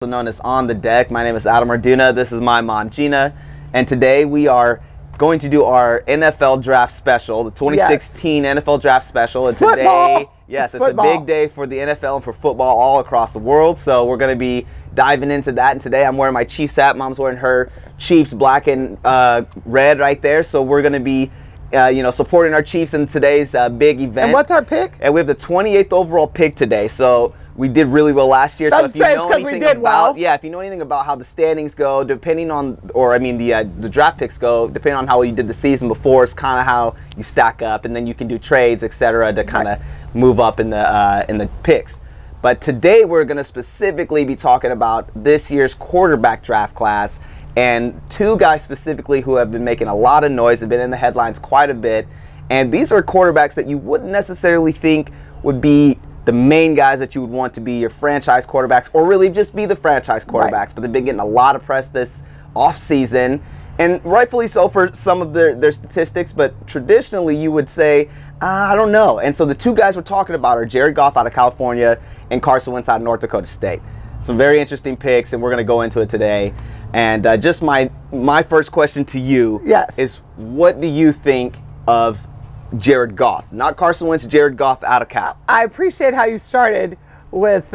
Also known as On the Deck. My name is Adam Arduna. This is my mom, Gina. And today we are going to do our NFL draft special, the 2016 NFL draft special. And today, yes, it's a big day for the NFL and for football all across the world. So we're going to be diving into that. And today I'm wearing my Chiefs hat. Mom's wearing her Chiefs black and red right there. So we're going to be supporting our Chiefs in today's big event. And what's our pick? And we have the 28th overall pick today. So we did really well last year. That's so if you know because we did well. Yeah, if you know anything about how the standings go, depending on, the draft picks go, depending on how well you did the season before, it's kind of how you stack up, and then you can do trades, etc., to kind of move up in the picks. But today we're going to specifically be talking about this year's quarterback draft class, and two guys specifically who have been making a lot of noise, have been in the headlines quite a bit, and these are quarterbacks that you wouldn't necessarily think would be the main guys that you would want to be your franchise quarterbacks, or really just be the franchise quarterbacks. Right. But they've been getting a lot of press this offseason, and rightfully so for some of their statistics, but traditionally you would say, I don't know. And so the two guys we're talking about are Jared Goff out of California and Carson Wentz out of North Dakota State. Some very interesting picks, and we're going to go into it today. And just my first question to you is, what do you think of Jared Goff? Not Carson Wentz, Jared Goff out of Cal. I appreciate how you started with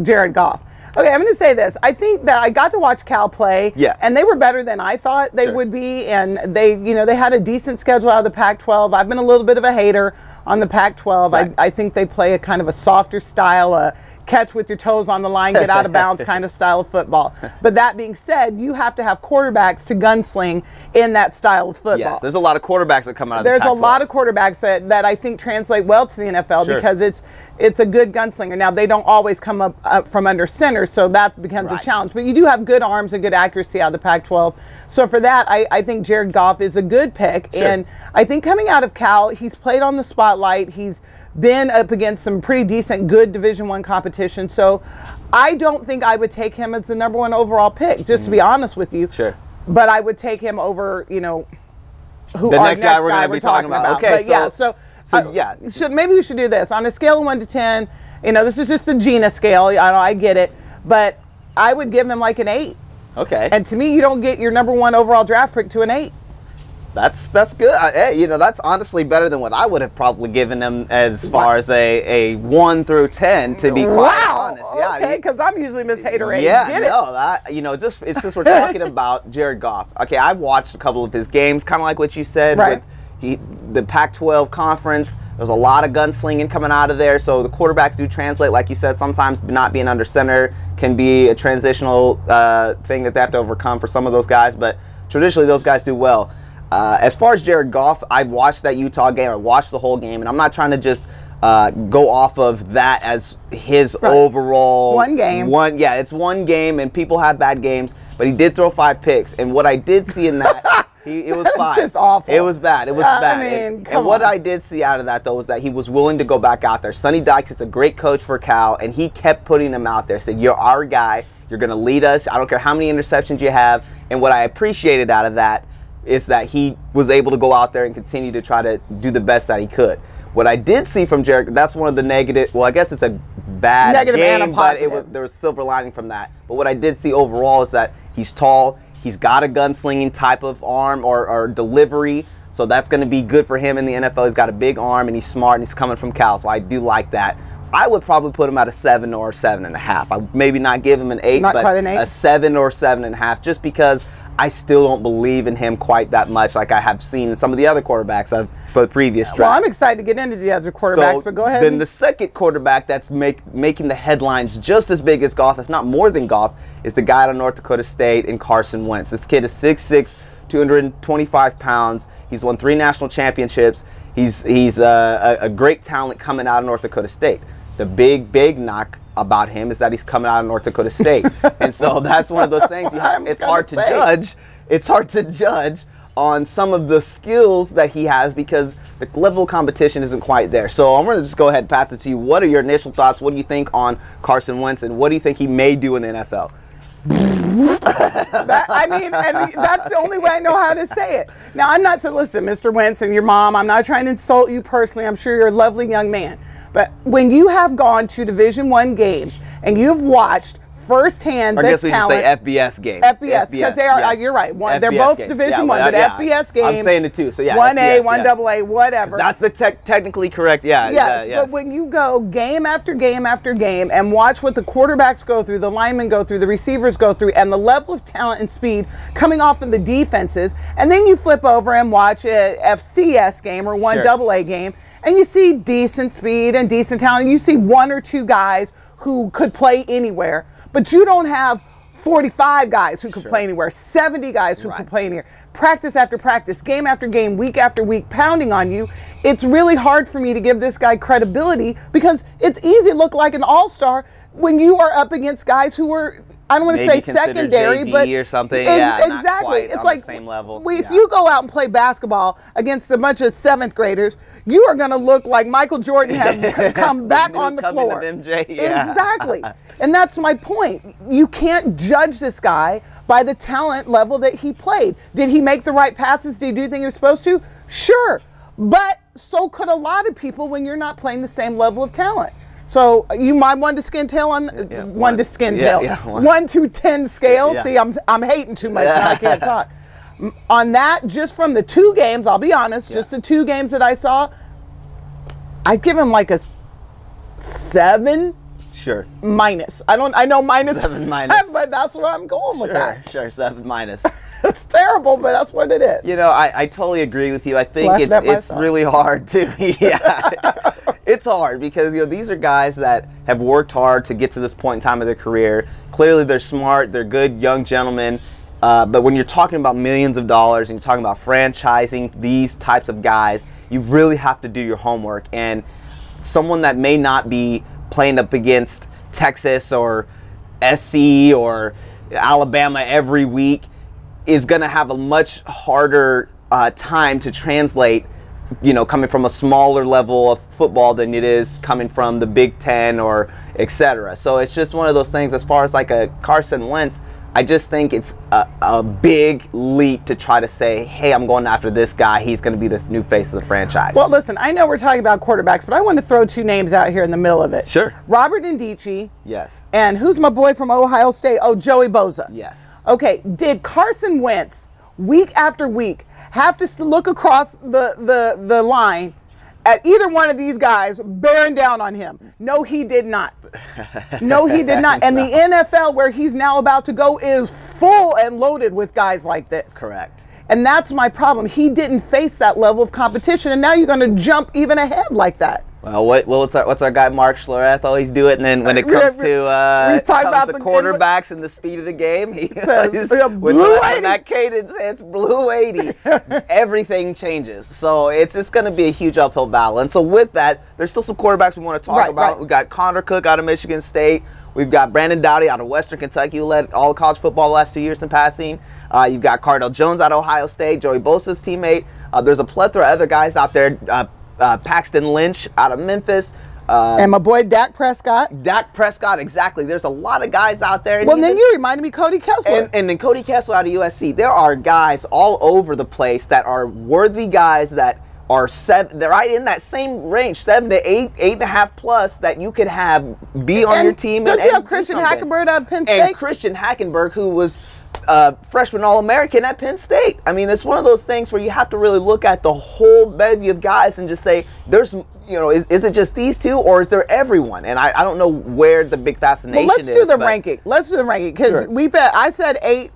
Jared Goff. Okay, I'm going to say this. I think that I got to watch Cal play, and they were better than I thought they would be, and they had a decent schedule out of the Pac-12. I've been a little bit of a hater on the Pac-12. Right. I think they play a kind of a softer style, catch with your toes on the line, get out of bounds kind of style of football. But that being said, you have to have quarterbacks to gunsling in that style of football. Yes, there's a lot of quarterbacks that come out of the Pac-12. There's a lot of quarterbacks that I think translate well to the NFL because it's a good gunslinger. Now, they don't always come up from under center, so that becomes a challenge. But you do have good arms and good accuracy out of the Pac-12. So for that, I think Jared Goff is a good pick. And I think coming out of Cal, he's played on the spotlight. He's been up against some pretty decent, good Division I competition. So I don't think I would take him as the #1 overall pick, just to be honest with you. But I would take him over, who the next guy we're going to be talking about. Okay, but maybe we should do this. On a scale of 1 to 10, this is just a Gina scale. I get it. But I would give him like an 8. Okay. And to me, you don't get your #1 overall draft pick to an 8. That's good. That's honestly better than what I would have probably given him as far as a 1 through 10, to be quite honest. Yeah, okay, because I'm usually Miss Haterade. It's just we're talking about Jared Goff. Okay, I've watched a couple of his games, kind of like what you said. Right. With the Pac-12 conference, there's a lot of gunslinging coming out of there, so the quarterbacks do translate, like you said. Sometimes not being under center can be a transitional thing that they have to overcome for some of those guys, but traditionally those guys do well. As far as Jared Goff, I watched that Utah game. I watched the whole game, and I'm not trying to just go off of that as his overall one game. It's one game, and people have bad games, but he did throw 5 picks, and what I did see in that, it was 5. It's just awful. It was bad. It was bad. I mean, and what I did see out of that, though, was that he was willing to go back out there. Sonny Dykes is a great coach for Cal, and he kept putting him out there. Said, "You're our guy. You're going to lead us. I don't care how many interceptions you have." And what I appreciated out of that is that he was able to go out there and continue to try to do the best that he could. What I did see from Jared, that's one of the negative, well, I guess it's a bad negative game, and a positive. But there was silver lining from that. But what I did see overall is that he's tall, he's got a gunslinging type of arm or delivery, so that's going to be good for him in the NFL. He's got a big arm, and he's smart, and he's coming from Cal, so I do like that. I would probably put him at a 7 or 7.5. I would maybe not give him an 8, not but quite an 8. A 7 or 7.5, just because I still don't believe in him quite that much, like I have seen in some of the other quarterbacks of the previous drafts. Well, I'm excited to get into the other quarterbacks, but go ahead. Then the second quarterback that's making the headlines just as big as Goff, if not more than Goff, is the guy out of North Dakota State in Carson Wentz. This kid is 6'6", 225 pounds. He's won 3 national championships. He's a great talent coming out of North Dakota State. The big knock about him is that he's coming out of North Dakota State. And so that's one of those things it's hard to judge. It's hard to judge on some of the skills that he has because the level of competition isn't quite there. So I'm going to just go ahead and pass it to you. What are your initial thoughts? What do you think on Carson Wentz, and what do you think he may do in the NFL? And that's the only way I know how to say it. Now, I'm not saying, listen, Mr. Wentz and your mom, I'm not trying to insult you personally. I'm sure you're a lovely young man. But when you have gone to Division I games and you've watched firsthand I the guess we talent. should say FBS games. FBS, because they are. yes. You're right. They're FBS both games. Division Yeah, One, but yeah. FBS game. I'm saying it too. So yeah, 1A, FBS, 1AA, whatever. That's the technically correct. Yeah. Yes, yes. but when you go game after game after game and watch what the quarterbacks go through, the linemen go through, the receivers go through, and the level of talent and speed coming off of the defenses, and then you flip over and watch a FCS game or 1AA game, and you see decent speed and decent talent. You see one or two guys who could play anywhere, but you don't have 45 guys who could play anywhere, 70 guys who could play anywhere. Practice after practice, game after game, week after week, pounding on you. It's really hard for me to give this guy credibility because it's easy to look like an all-star when you are up against guys who are, I don't want to say secondary, JV but or something. Exactly. It's like the same level. If you go out and play basketball against a bunch of 7th graders, you are going to look like Michael Jordan has come back on the floor. MJ, Exactly. And that's my point. You can't judge this guy by the talent level that he played. Did he make the right passes? Did he do the thing he was supposed to? Sure. But so could a lot of people when you're not playing the same level of talent. So you might 1 to skin tail on 1 to skin tail. 1 to 10 scale. See, I'm hating too much and I can't talk. On that, just from the 2 games, I'll be honest, just the 2 games that I saw, I'd give him like a 7. Sure. Minus. I know minus 7 minus. but that's where I'm going with that. Sure, 7 minus. It's terrible, but that's what it is. You know, I totally agree with you. I think it's really hard to it's hard because these are guys that have worked hard to get to this point in time of their career. Clearly they're smart, they're good young gentlemen. But when you're talking about millions of dollars and you're talking about franchising these types of guys, you really have to do your homework. And someone that may not be playing up against Texas or SC or Alabama every week is going to have a much harder time to translate, coming from a smaller level of football than it is coming from the Big Ten or etc. So it's just one of those things. As far as like a Carson Wentz, I just think it's a big leap to try to say, hey, I'm going after this guy. He's going to be the new face of the franchise. Well, listen, I know we're talking about quarterbacks, but I want to throw 2 names out here in the middle of it. Sure. Robert Ndici. Yes. And who's my boy from Ohio State? Oh, Joey Bosa. Yes. Okay, did Carson Wentz, week after week, have to look across the line at either one of these guys bearing down on him? No, he did not. No, he did not. And the NFL, where he's now about to go, is full and loaded with guys like this. Correct. And that's my problem. He didn't face that level of competition, and now you're going to jump even ahead like that. Well, what's our guy Mark Schlereth always do it, and then when it comes to the quarterbacks and the speed of the game, he says, with that cadence, it's blue 80. Everything changes. So it's just going to be a huge uphill battle. And so with that, there's still some quarterbacks we want to talk about. We've got Connor Cook out of Michigan State. We've got Brandon Doughty out of Western Kentucky, who led all college football the last 2 years in passing. You've got Cardell Jones out of Ohio State, Joey Bosa's teammate. There's a plethora of other guys out there. Paxton Lynch out of Memphis. And my boy Dak Prescott. Dak Prescott, exactly. There's a lot of guys out there. Well, then you reminded me Cody Kessler. And then Cody Kessler out of USC. There are guys all over the place that are worthy guys that are they're right in that same range, 7 to 8, 8.5 plus, that you could have be on your team. Don't you have Christian Hackenberg out of Penn State? And Christian Hackenberg, who was freshman All-American at Penn State. I mean, it's one of those things where you have to really look at the whole bevy of guys and just say, there's, is it just these two, or is there everyone? And I don't know where the big fascination is. Well, let's do the ranking. Let's do the ranking, because I said 8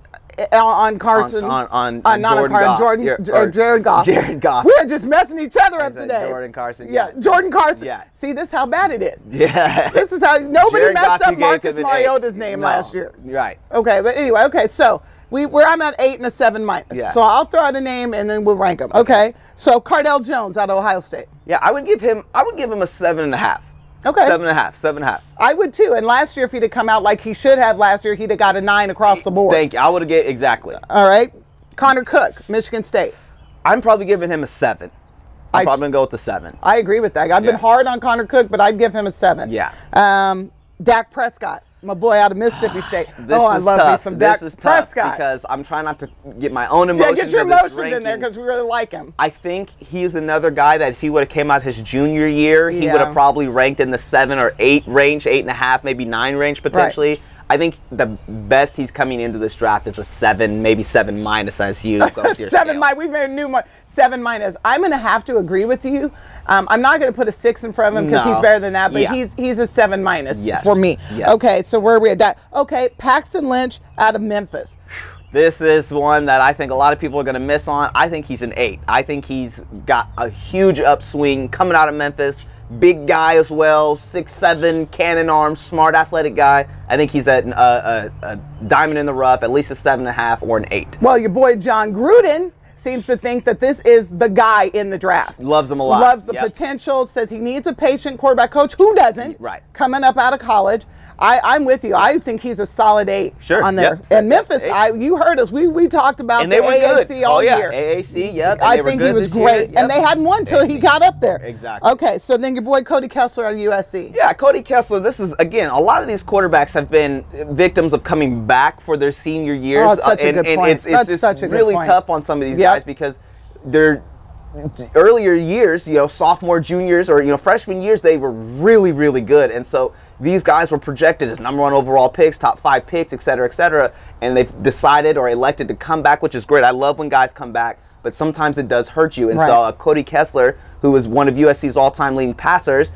on Carson, not on Carson, Jared Goff. Jared Goff. We're just messing each other up today. Jordan Carson. Yeah, Jordan Carson. Yeah. See, this is how bad it is. Yeah. This is how nobody Jared messed Goff, up Marcus Mariota's name last year. Right. Okay, but anyway, okay, so I'm at 8 and a 7 minus. Yeah. So I'll throw out a name and then we'll rank them. Okay. So Cardell Jones out of Ohio State. Yeah, I would give him a 7.5. Okay. 7.5. I would too. And last year, if he'd have come out like he should have last year, he'd have got a 9 across the board. Thank you. I would have get exactly. All right. Connor Cook, Michigan State. I'm probably giving him a 7. I'm probably going to go with the 7. I agree with that. I've been hard on Connor Cook, but I'd give him a 7. Yeah. Dak Prescott, my boy out of Mississippi State. I love me some Dak Prescott. Because I'm trying not to get my own emotions. Yeah, get your emotions in there because we really like him. I think he's another guy that if he would have came out his junior year, he would have probably ranked in the 7 or 8 range, 8.5, maybe 9 range potentially. Right. I think the best he's coming into this draft is a 7, maybe 7- as you go with your 7 scale. We've made a new one. 7-. I'm going to have to agree with you. I'm not going to put a 6 in front of him because he's better than that, but he's a 7- for me. Yes. Okay, so where are we at that? Okay, Paxton Lynch out of Memphis. This is one that I think a lot of people are going to miss on. I think he's an 8. I think he's got a huge upswing coming out of Memphis. Big guy as well, 6'7", cannon arms, smart athletic guy. I think he's at a diamond in the rough, at least a 7.5 or an 8. Well, your boy John Gruden seems to think that this is the guy in the draft. Loves him a lot. Loves the potential, says he needs a patient quarterback coach. Who doesn't? Right. Coming up out of college. I'm with you. I think he's a solid 8 on there. Yep. And Memphis, you heard us. We talked about and the they were AAC good. all yeah. year. AAC, yep. I think he was great. And they hadn't won until he got up there. Exactly. Okay, so then your boy Cody Kessler out of USC. Yeah, Cody Kessler, this is, again, a lot of these quarterbacks have been victims of coming back for their senior years. Oh, that's such a good point. It's just really tough on some of these guys because they're earlier years, sophomore, juniors, or, freshman years, they were really, really good. And so these guys were projected as #1 overall picks, top 5 picks, et cetera, and they've decided or elected to come back, which is great. I love when guys come back, but sometimes it does hurt you. And so Cody Kessler, who is one of USC's all-time leading passers,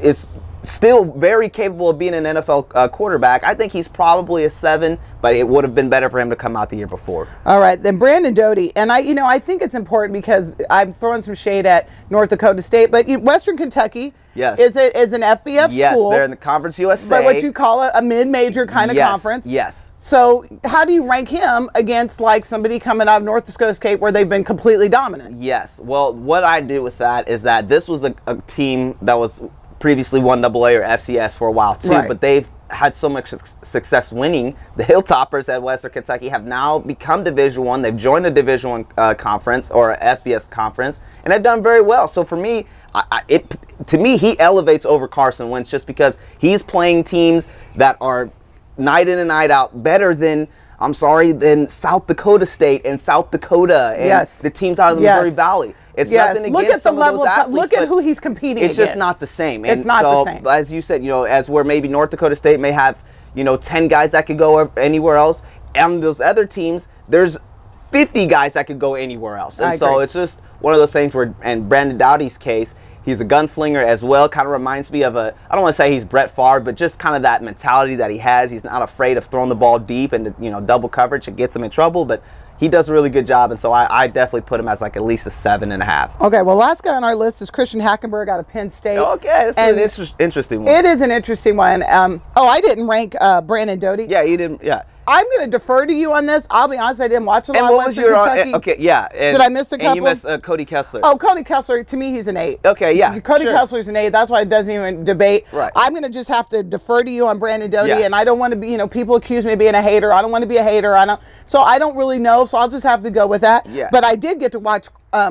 is still very capable of being an NFL quarterback. I think he's probably a 7, but it would have been better for him to come out the year before. All right, then Brandon Doty, and I think it's important because I'm throwing some shade at North Dakota State, but Western Kentucky is an FBS school. Yes, they're in the Conference USA. But what you call a mid-major kind of conference. Yes. So how do you rank him against like somebody coming out of North Dakota State where they've been completely dominant? Yes. Well, what I do with that is that this was a team that was previously 1AA or FCS for a while too, but they've had so much success winning. The Hilltoppers at Western Kentucky have now become Division I. They've joined a Division I conference or a FBS conference, and they've done very well. So for me, to me, he elevates over Carson Wentz just because he's playing teams that are night in and night out better than than South Dakota State and South Dakota and the teams out of the Missouri Valley. It's nothing against some of those athletes. Look at who he's competing against. It's just not the same. And it's not the same. As you said, as where maybe North Dakota State may have, 10 guys that could go anywhere else, and those other teams, there's 50 guys that could go anywhere else. And so it's just one of those things where, and Brandon Doughty's case, he's a gunslinger as well. Kind of reminds me of I don't want to say he's Brett Favre, but just kind of that mentality that he has. He's not afraid of throwing the ball deep and, double coverage. It gets him in trouble, but he does a really good job, and so I definitely put him as like at least a 7.5. Okay, well, last guy on our list is Christian Hackenberg out of Penn State. Okay, that's an interesting one. It is an interesting one. I didn't rank Brandon Doty. Yeah, you didn't. Yeah. I'm going to defer to you on this. I'll be honest, I didn't watch a lot of Western Kentucky. Okay, yeah. Did I miss a couple? And you missed Cody Kessler. Oh, Cody Kessler, to me, he's an 8. Okay, yeah. Cody Kessler's an 8. That's why it doesn't even debate. Right. I'm going to just have to defer to you on Brandon Doty, and I don't want to be, people accuse me of being a hater. I don't want to be a hater. So I don't really know, so I'll just have to go with that. Yeah. But I did get to watch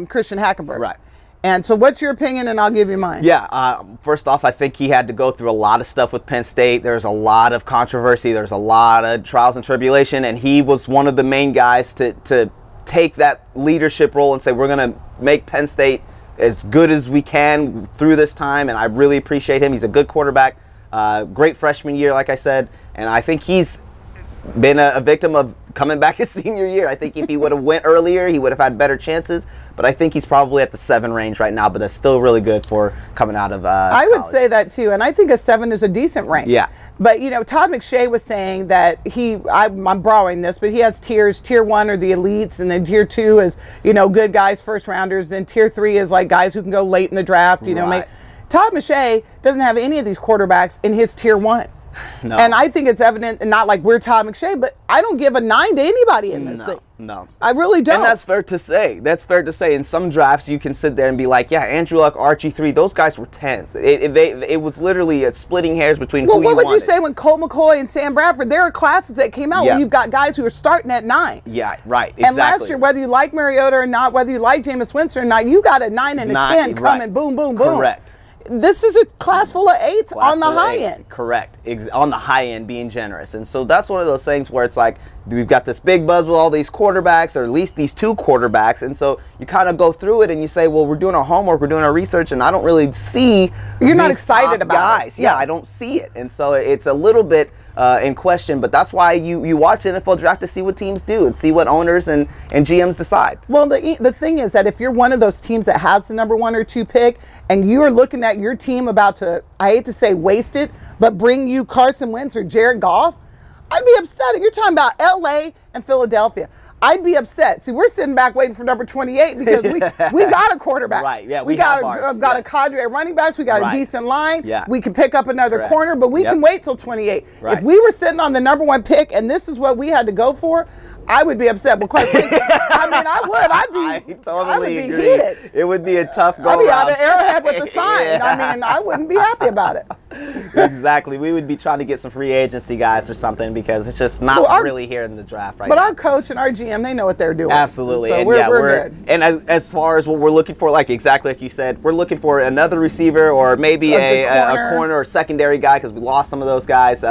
Christian Hackenberg. Right. And so what's your opinion, and I'll give you mine. Yeah, first off, I think he had to go through a lot of stuff with Penn State. There's a lot of controversy. There's a lot of trials and tribulation, and he was one of the main guys to take that leadership role and say, we're going to make Penn State as good as we can through this time, and I really appreciate him. He's a good quarterback, great freshman year, like I said, and I think he's been a victim of coming back his senior year. I think if he would have went earlier, he would have had better chances. But I think he's probably at the 7 range right now. But that's still really good for coming out of I would say that too, and I think a 7 is a decent rank. Yeah. But Todd McShay was saying that I'm borrowing this, but he has tiers. Tier 1 are the elites, and then Tier 2 is good guys, first rounders. Then Tier 3 is like guys who can go late in the draft. Todd McShay doesn't have any of these quarterbacks in his Tier 1. No. And I think it's evident, and not like we're Todd McShay, but I don't give a 9 to anybody in this thing. No. I really don't. And that's fair to say. That's fair to say. In some drafts, you can sit there and be like, yeah, Andrew Luck, RG3, those guys were 10s. It was literally splitting hairs between who you wanted. Well, what would you say when Colt McCoy and Sam Bradford, there are classes that came out where you've got guys who are starting at 9. Yeah, right, exactly. And last year, whether you like Mariota or not, whether you like Jameis Winston or not, you got a 9 and a 10 coming, boom, boom, boom. Correct. This is a class full of 8s on the high end. Correct. On the high end, being generous. And so that's one of those things where it's like, we've got this big buzz with all these quarterbacks, or at least these 2 quarterbacks. And so you kind of go through it and you say, well, we're doing our homework, we're doing our research, and I don't really see You're not excited about guys. it. Yeah, I don't see it. And so it's a little bit in question, but that's why you watch the NFL draft to see what teams do and see what owners and GMs decide. Well, the thing is that if you're one of those teams that has the number 1 or 2 pick and you are looking at your team about to, I hate to say waste it, but bring you Carson Wentz or Jared Goff, I'd be upset. You're talking about LA and Philadelphia. I'd be upset. See, we're sitting back waiting for number 28 because we got a quarterback. Right, yeah, we got a cadre of running backs. We got a decent line. Yeah. We can pick up another corner, but we can wait till 28. Right. If we were sitting on the number 1 pick and this is what we had to go for, I would be upset. But quite frankly, I mean, I would. I would be agree. heated. It would be a tough go. I'd be out of Arrowhead with the sign. I mean, I wouldn't be happy about it. Exactly. We would be trying to get some free agency guys or something because it's just not really here in the draft right now. But our coach and our GM, they know what they're doing. Absolutely. So and we're good. And as far as what we're looking for, like exactly like you said, we're looking for another receiver or maybe a corner or secondary guy because we lost some of those guys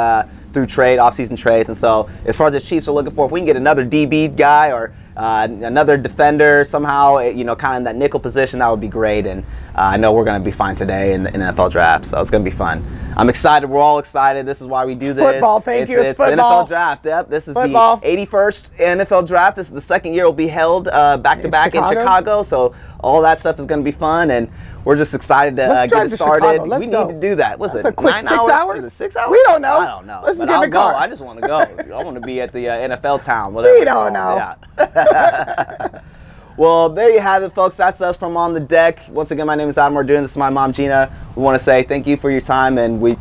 through off-season trades. And so as far as the Chiefs are looking for, if we can get another DB guy or another defender somehow, kind of in that nickel position, that would be great. And I know we're going to be fine today in the NFL draft, so it's going to be fun. I'm excited. We're all excited. This is why we do this. Football, thank you. It's NFL football. draft. Yep, this is the 81st NFL draft. This is the second year it will be held back-to-back in Chicago. So all that stuff is going to be fun, and we're just excited to get it started. We need to do that. What's it? A quick 6 hours? Is it 6 hours? We don't know. I don't know. Let's just get in the car. I just want to go. I want to be at the NFL town. Whatever. We don't know. Yeah. Well, there you have it, folks. That's us from On the Deck. Once again, my name is Adam Ardoon. This is my mom, Gina. We want to say thank you for your time, and we